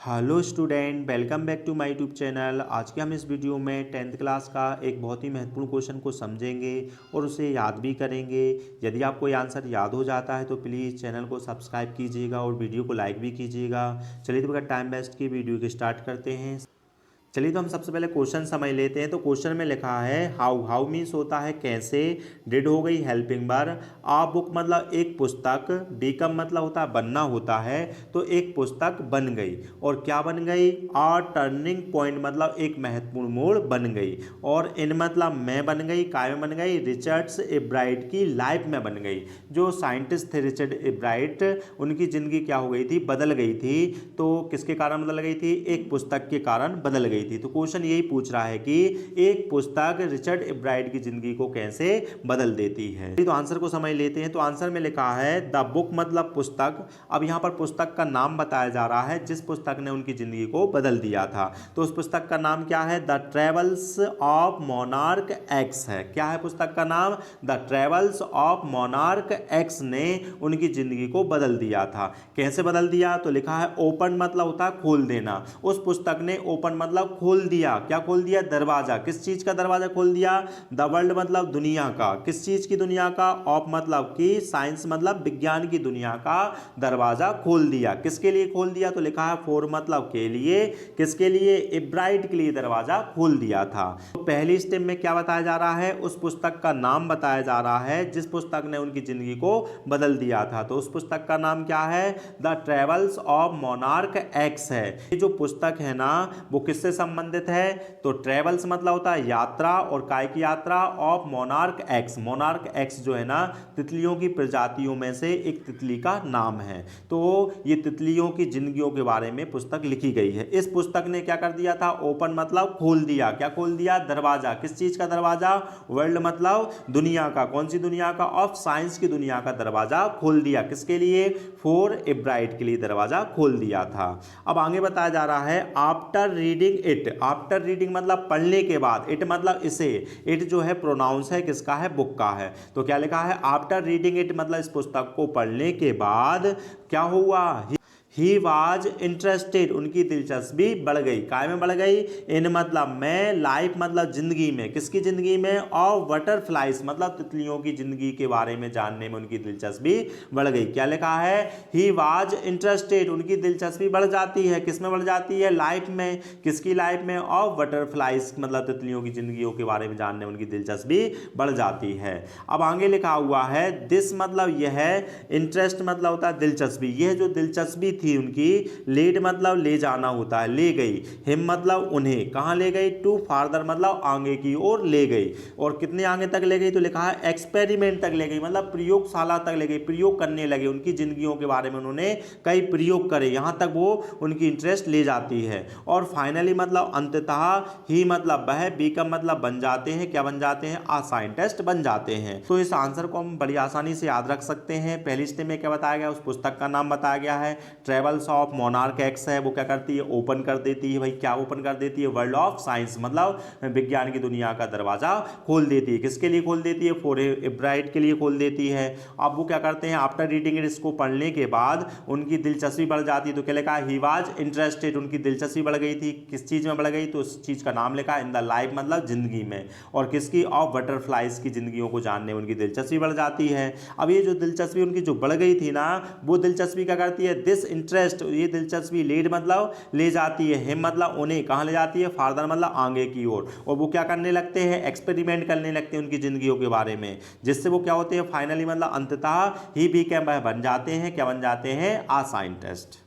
Hello student, welcome back to my YouTube channel. आज के हम इस वीडियो में 10th क्लास का एक बहुत ही महत्वपूर्ण क्वेश्चन को समझेंगे और उसे याद भी करेंगे। यदि आपको ये आंसर याद हो जाता है तो प्लीज़ चैनल को सब्सक्राइब कीजिएगा और वीडियो को लाइक भी कीजिएगा। चलिए तो बगैर टाइम वेस्ट की वीडियो को स्टार्ट करते हैं। चलिए तो हम सबसे पहले क्वेश्चन समझ लेते हैं। तो क्वेश्चन में लिखा है हाउ मीन्स होता है कैसे, डिड हो गई हेल्पिंग वर्ब, आ बुक मतलब एक पुस्तक, बिकम मतलब होता है बनना होता है, तो एक पुस्तक बन गई। और क्या बन गई? आ टर्निंग पॉइंट मतलब एक महत्वपूर्ण मोड़ बन गई। और इन मतलब मैं बन गई, काय में बन गई? रिचर्ड्स एब्राइट की लाइफ में बन गई। जो साइंटिस्ट थे रिचर्ड एब्राइट, उनकी जिंदगी क्या हो गई थी? बदल गई थी। तो किसके कारण बदल गई थी? एक पुस्तक के कारण बदल गई थी। तो क्वेश्चन यही पूछ रहा है कि एक पुस्तक रिचर्ड एब्राइट की जिंदगी को कैसे बदल देती है। तो आंसर को समझ लेते हैं। तो आंसर में लिखा है द बुक मतलब पुस्तक। अब यहां पर पुस्तक का नाम बताया जा रहा है जिस पुस्तक ने उनकी जिंदगी को बदल दिया था। तो उस पुस्तक का नाम क्या है? The travels of monarch x है। क्या है पुस्तक का नाम? The travels of monarch x ने उनकी जिंदगी को बदल दिया था। कैसे बदल दिया? तो लिखा है ओपन मतलब होता है खोल देना। उस पुस्तक ने ओपन मतलब खोल दिया। क्या खोल दिया? दरवाजा। किस चीज का दरवाजा खोल दिया? द वर्ल्ड मतलब दुनिया का। किस चीज की दुनिया का? ऑफ मतलब की, साइंस मतलब विज्ञान की दुनिया का दरवाजा खोल दिया। किसके लिए खोल दिया? तो लिखा है फॉर मतलब के लिए। किसके लिए? एब्राइट के लिए दरवाजा खोल दिया था। तो पहली स्टेप में क्या बताया जा रहा है? उस पुस्तक का नाम बताया जा रहा है जिस पुस्तक ने उनकी जिंदगी को बदल दिया था। तो उस पुस्तक का नाम क्या है? The travels of monarch x है। ये जो पुस्तक है ना, वो किससे संबंधित है? तो ट्रेवल्स मतलब होता है यात्रा, और काय की यात्रा? Of monarch x. Monarch x जो है ना, तितलियों की प्रजातियों में से एक तितली का नाम है। तो ये तितलियों की जिंदगियों के बारे में पुस्तक लिखी गई है। इस पुस्तक ने क्या कर दिया था? ओपन मतलब खोल दिया। क्या खोल दिया? दरवाजा। किस चीज का दरवाजा? वर्ल्ड मतलब दुनिया का। कौन सी दुनिया का? ऑफ साइंस की दुनिया का दरवाजा खोल दिया। किसके लिए? फॉर एब्राइट के लिए दरवाजा खोल दिया था। अब आगे बताया जा रहा है after reading it. After reading मतलब पढ़ने के बाद, इट मतलब इसे। इट जो है प्रोनाउंस है किसका है? बुक का है। तो क्या लिखा है? आफ्टर रीडिंग इट मतलब इस पुस्तक को पढ़ने के बाद क्या हुआ? ही वॉज इंटरेस्टेड, उनकी दिलचस्पी बढ़ गई। काय में बढ़ गई? इन मतलब में, लाइफ मतलब जिंदगी में। किसकी जिंदगी में? ऑफ बटरफ्लाइज मतलब तितलियों की जिंदगी के बारे में जानने में उनकी दिलचस्पी बढ़ गई। क्या लिखा है? ही वॉज इंटरेस्टेड, उनकी दिलचस्पी बढ़ जाती है। किस में बढ़ जाती है? लाइफ में। किसकी लाइफ में? ऑफ बटरफ्लाइज मतलब तितलियों की जिंदगियों के बारे में जानने में उनकी दिलचस्पी बढ़ जाती है। अब आगे लिखा हुआ है दिस मतलब यह, इंटरेस्ट मतलब होता है दिलचस्पी। यह जो दिलचस्पी थी उनकी, लीड मतलब ले जाना होता है, ले गई। हिम मतलब उन्हें, कहां ले गई? टू फार्दर मतलब आगे की ओर ले गई। और कितने आगे तक ले गई? तो लिखा है एक्सपेरिमेंट तक ले गई, मतलब प्रयोगशाला तक ले गई। प्रयोग करने लगे, उनकी जिंदगियों के बारे में उन्होंने कई प्रयोग करे, यहां तक वो उनकी इंटरेस्ट ले जाती है। और फाइनली मतलब अंततः, ही मतलब वह, बीकम मतलब बन जाते हैं। क्या बन जाते हैं? आ साइंटिस्ट बन जाते हैं। तो इस आंसर को हम बड़ी आसानी से याद रख सकते हैं। पहली स्टेप में क्या बताया गया? उस पुस्तक का नाम बताया गया है ट्रेवल्स ऑफ मोनार्क एक्स है। वो क्या करती है? ओपन कर देती है। भाई क्या ओपन कर देती है? वर्ल्ड ऑफ साइंस मतलब विज्ञान की दुनिया का दरवाजा खोल देती है। किसके लिए खोल देती है? फॉर एब्राइट के लिए खोल देती है। अब वो क्या करते हैं? आफ्टर रीडिंग इट, इसको पढ़ने के बाद उनकी दिलचस्पी बढ़ जाती है। तो क्या लिखा है? ही वाज इंटरेस्टेड, उनकी दिलचस्पी बढ़ गई थी। किस चीज में बढ़ गई? तो उस चीज का नाम लिखा है इन द लाइफ मतलब जिंदगी में। और किसकी? ऑफ बटरफ्लाइज की जिंदगियों को जानने में उनकी दिलचस्पी बढ़ जाती है। अब ये जो दिलचस्पी उनकी जो बढ़ गई थी ना, वो दिलचस्पी क्या करती है? दिस इंटरेस्ट, ये दिलचस्पी लीड मतलब ले जाती है, हिम मतलब उन्हें, कहां ले जाती है? फार्दर मतलब आगे की ओर। और वो क्या करने लगते हैं? एक्सपेरिमेंट करने लगते हैं उनकी जिंदगियों के बारे में, जिससे वो क्या होते हैं? फाइनली मतलब अंततः ही बीकेम, बन जाते हैं। क्या बन जाते हैं? आ साइंटिस्ट।